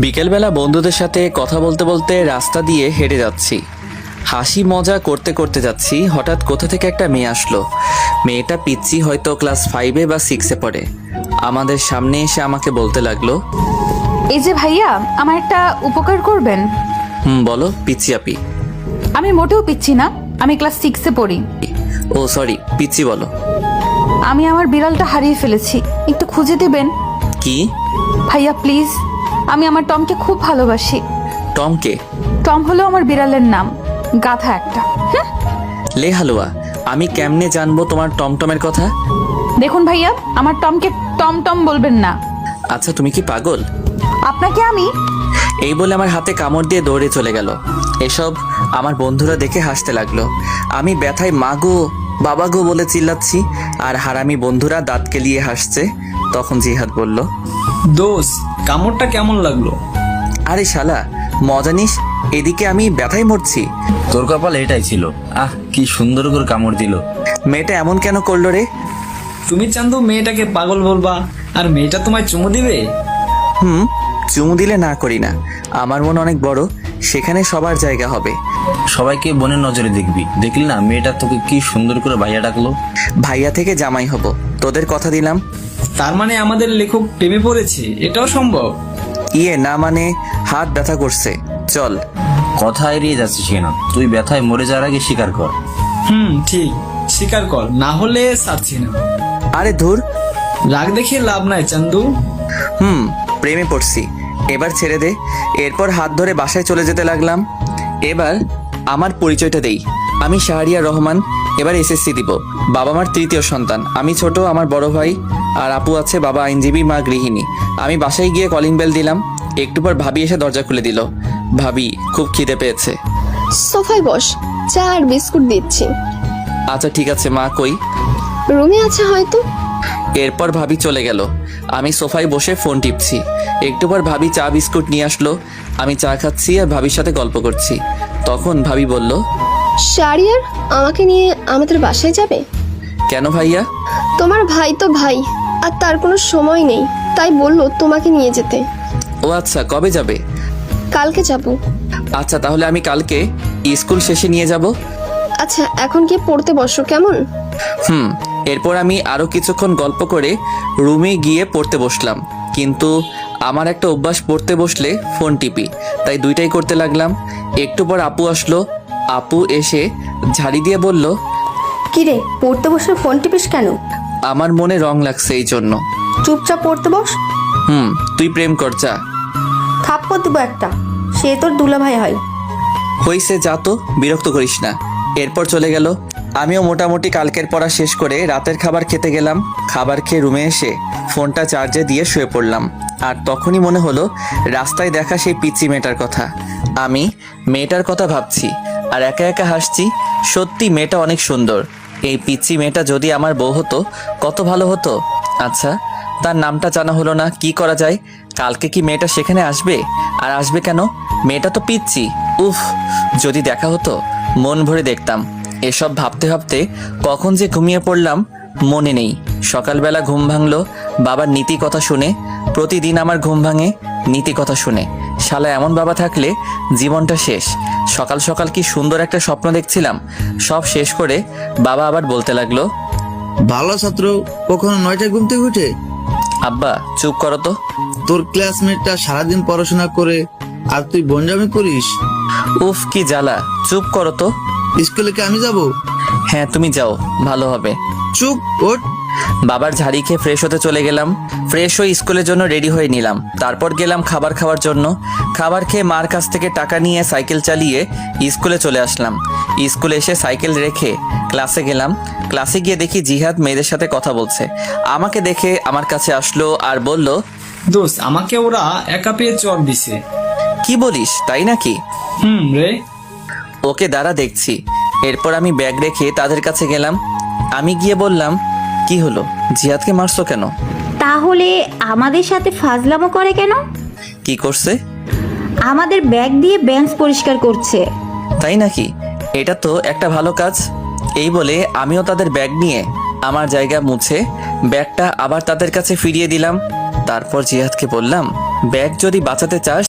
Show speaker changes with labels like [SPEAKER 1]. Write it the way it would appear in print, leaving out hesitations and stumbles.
[SPEAKER 1] বিকেলবেলা বন্ধুদের সাথে কথা বলতে বলতে রাস্তা দিয়ে হেঁটে যাচ্ছি। হাসি মজা করতে করতে যাচ্ছি, হঠাৎ কোথা থেকে একটা মেয়ে আসলো। মেয়েটা পিচ্ছি, হয়তো ক্লাস 5-এ বা 6-এ পড়ে। আমাদের সামনে এসে আমাকে বলতে লাগলো,
[SPEAKER 2] এই যে ভাইয়া, আমার একটা উপকার করবেন।
[SPEAKER 1] বলো পিচ্ছি আপি।
[SPEAKER 2] আমি মোটেও পিচ্ছি না, আমি ক্লাস 6-এ পড়ি।
[SPEAKER 1] ও সরি, পিচ্ছি বলো।
[SPEAKER 2] আমি আমার বিড়ালটা হারিয়ে ফেলেছি, একটু খুঁজে দেবেন?
[SPEAKER 1] কি?
[SPEAKER 2] ভাইয়া প্লিজ, আমি আমার টমকে খুব ভালোবাসি।
[SPEAKER 1] টমকে?
[SPEAKER 2] টম হলো আমার বিড়ালের নাম, গাধা একটা।
[SPEAKER 1] লে হালুয়া, আমি কেমনে জানবো তোমার টমটমের কথা?
[SPEAKER 2] দেখুন ভাইয়া, আমার টমকে টমটম বলবেন না।
[SPEAKER 1] আচ্ছা তুমি কি পাগল?
[SPEAKER 2] আপনাকে আমি।
[SPEAKER 1] এই বলে আমার হাতে কামড় দিয়ে দৌড়ে চলে গেল। এসব আমার বন্ধুরা দেখে হাসতে লাগলো। আমি ব্যথায় মা গো বাবা গো বলে চিল্লাচ্ছি, আর হারামি বন্ধুরা দাঁত কেলিয়ে হাসছে। তখন জিহাদ বলল,
[SPEAKER 3] দোষ, কামড়টা কেমন লাগলো?
[SPEAKER 1] আরে শালা মজা নিস, এদিকে আমি ব্যথায় মরছি।
[SPEAKER 4] তোর কপাল এটাই ছিল। কি সুন্দর করে কামড় দিল।
[SPEAKER 1] মেয়েটা এমন কেন করলো রে?
[SPEAKER 3] তুমি চান্দু মেয়েটাকে পাগল বলবা, আর মেয়েটা তোমায় চুমু দিবে?
[SPEAKER 1] চুমু দিলে না করি না, আমার মন অনেক বড়, সেখানে সবার জায়গা হবে।
[SPEAKER 4] সবাইকে বোনের নজরে দেখবি। দেখলি না মেয়েটা তোকে কি সুন্দর করে ভাইয়া ডাকলো।
[SPEAKER 1] ভাইয়া থেকে জামাই হব, তোদের কথা দিলাম।
[SPEAKER 3] তার মানে আমাদের লেখক প্রেমে পড়েছে, এটাও সম্ভব?
[SPEAKER 1] না মানে হাত ব্যথা করছে, চল।
[SPEAKER 4] কথা এড়িয়ে যাচ্ছিস কেন? তুই ব্যথায় মরে যাওয়ার আগে স্বীকার কর।
[SPEAKER 3] ঠিক, স্বীকার কর, না হলে ছাড়ছি না।
[SPEAKER 1] আরে ধুর,
[SPEAKER 3] রাগ দেখিয়ে লাভ নাই চান্দু।
[SPEAKER 1] প্রেমে পড়ছি, এবার ছেড়ে দে। এরপর হাত ধরে বাসায় চলে যেতে লাগলাম। এবার আমার পরিচয়টা দেই, আমি শাহরিয়ার রহমান, এবার এসএসসি দিব। বাবা মার তৃতীয় সন্তান, আমি ছোট, আমার বড় ভাই আর আপু আছে, বাবা আইনজীবী, মা গৃহিণী। আমি বাসায় গিয়ে কলিং বেল দিলাম, একটু পর ভাবি এসে দরজা খুলে দিল। ভাবি, খুব খিদে পেয়েছে।
[SPEAKER 5] সোফায় বস, চা আর বিস্কুট দিচ্ছি।
[SPEAKER 1] আচ্ছা ঠিক আছে মা, কই?
[SPEAKER 5] রুমে আছে হয়তো।
[SPEAKER 1] এরপর ভাবি চলে গেল, আমি সোফায় বসে ফোন টিপছি। একটু পর ভাবি চা বিস্কুট নিয়ে আসলো, আমি চা খাচ্ছি আর ভাবির সাথে গল্প করছি। তখন ভাবি বলল,
[SPEAKER 5] শারিয়ার, আমাকে নিয়ে আমাদের বাসায় যাবে?
[SPEAKER 1] কেন ভাইয়া?
[SPEAKER 5] তোমার ভাই তো ভাই, আর তার কোনো সময় নেই, তাই বললো তোমাকে নিয়ে যেতে।
[SPEAKER 1] ও আচ্ছা, কবে যাবে?
[SPEAKER 5] কালকে যাব।
[SPEAKER 1] আচ্ছা তাহলে আমি কালকে স্কুল শেষে নিয়ে যাব।
[SPEAKER 5] আচ্ছা এখন গিয়ে পড়তে বসো কেমন?
[SPEAKER 1] এরপর আমি আরো কিছুক্ষণ গল্প করে রুমে গিয়ে পড়তে বসলাম। কিন্তু আমার একটা অভ্যাস, পড়তে বসলে ফোন টিপি, তাই দুইটাই করতে লাগলাম। একটু পর আপু আসলো, আপু এসে ঝাড়ি দিয়ে বলল,
[SPEAKER 6] কিরে, পড়তে বসে ফোন টিপিস কেন?
[SPEAKER 1] আমার মনে রং লাগছে এই জন্য।
[SPEAKER 6] চুপচাপ পড়তে বস।
[SPEAKER 1] তুই প্রেম কর, যা।
[SPEAKER 6] থাপ্পড় দিব একটা, সে তোর দুলাভাই হয়।
[SPEAKER 1] হইছে, যা তো, বিরক্ত করিস না। এরপর চলে গেল। আমিও মোটামুটি কালকের পড়া শেষ করে রাতের খাবার খেতে গেলাম। খাবার খেয়ে রুমে এসে ফোনটা চার্জে দিয়ে শুয়ে পড়লাম। আর তখনই মনে হলো রাস্তায় দেখা সেই পিচ্চি মেয়েটার কথা। আমি মেয়েটার কথা ভাবছি আর একা একা হাসছি। সত্যি মেয়েটা অনেক সুন্দর। এই পিচ্চি মেয়েটা যদি আমার বউ হতো কত ভালো হতো। আচ্ছা, তার নামটা জানা হলো না, কি করা যায়? কালকে কি মেয়েটা সেখানে আসবে? আর আসবে কেন? মেয়েটা তো পিচ্চি। উফ, যদি দেখা হতো মন ভরে দেখতাম। এসব ভাবতে ভাবতে কখন যে ঘুমিয়ে পড়লাম মনে নেই। সকালবেলা ঘুম ভাঙলো বাবার নীতি কথা শুনে। প্রতিদিন আমার ঘুম ভাঙে নীতি কথা শুনে। শালা এমন বাবা থাকলে জীবনটা শেষ। সকাল সকাল কি সুন্দর একটা স্বপ্ন দেখছিলাম, সব শেষ করে বাবা আবার বলতে লাগলো,
[SPEAKER 7] ভালো ছাত্র কখনো 9টায় ঘুম থেকে উঠে?
[SPEAKER 1] আব্বা চুপ করো তো।
[SPEAKER 7] তোর ক্লাসমেটটা সারাদিন পড়াশোনা করে আর তুই বনজামি করিস।
[SPEAKER 1] উফ কি জ্বালা, চুপ করো তো।
[SPEAKER 7] স্কুলে কি আমি যাব?
[SPEAKER 1] হ্যাঁ তুমি যাও, ভালো হবে।
[SPEAKER 7] চুপ, ওঠ।
[SPEAKER 1] বাবার ঝাড়ি খেয়ে ফ্রেশ হতে চলে গেলাম। ফ্রেশ হয়ে স্কুলের জন্য রেডি হয়ে নিলাম। তারপর গেলাম খাবার খাওয়ার জন্য। খাবার খেয়ে মার কাছ থেকে টাকা নিয়ে সাইকেল চালিয়ে স্কুলে চলে আসলাম। স্কুলে এসে সাইকেল রেখে ক্লাসে গেলাম। ক্লাসে গিয়ে দেখি জিহাদ মেয়েদের সাথে কথা বলছে। আমাকে দেখে আমার কাছে আসলো আর বলল,
[SPEAKER 3] দোষ, আমাকে ওরা একা পেয়ে চড় দিছে।
[SPEAKER 1] কি বলিস, তাই নাকি?
[SPEAKER 3] রে।
[SPEAKER 1] ওকে দাঁড়া দেখছি। এরপর আমি ব্যাগ রেখে তাদের কাছে গেলাম। আমি গিয়ে বললাম, কি হলো, জিহাদকে মারছো কেন?
[SPEAKER 8] তাহলে আমাদের সাথে ফাজলামো করে কেন?
[SPEAKER 1] কি করছে?
[SPEAKER 8] আমাদের ব্যাগ দিয়ে বেঞ্চ পরিষ্কার করছে।
[SPEAKER 1] তাই নাকি? এটা তো একটা ভালো কাজ। এই বলে আমিও তাদের ব্যাগ নিয়ে আমার জায়গা মুছে ব্যাগটা আবার তাদের কাছে ফিরিয়ে দিলাম। তারপর জিহাদকে বললাম, ব্যাগ যদি বাঁচাতে চাস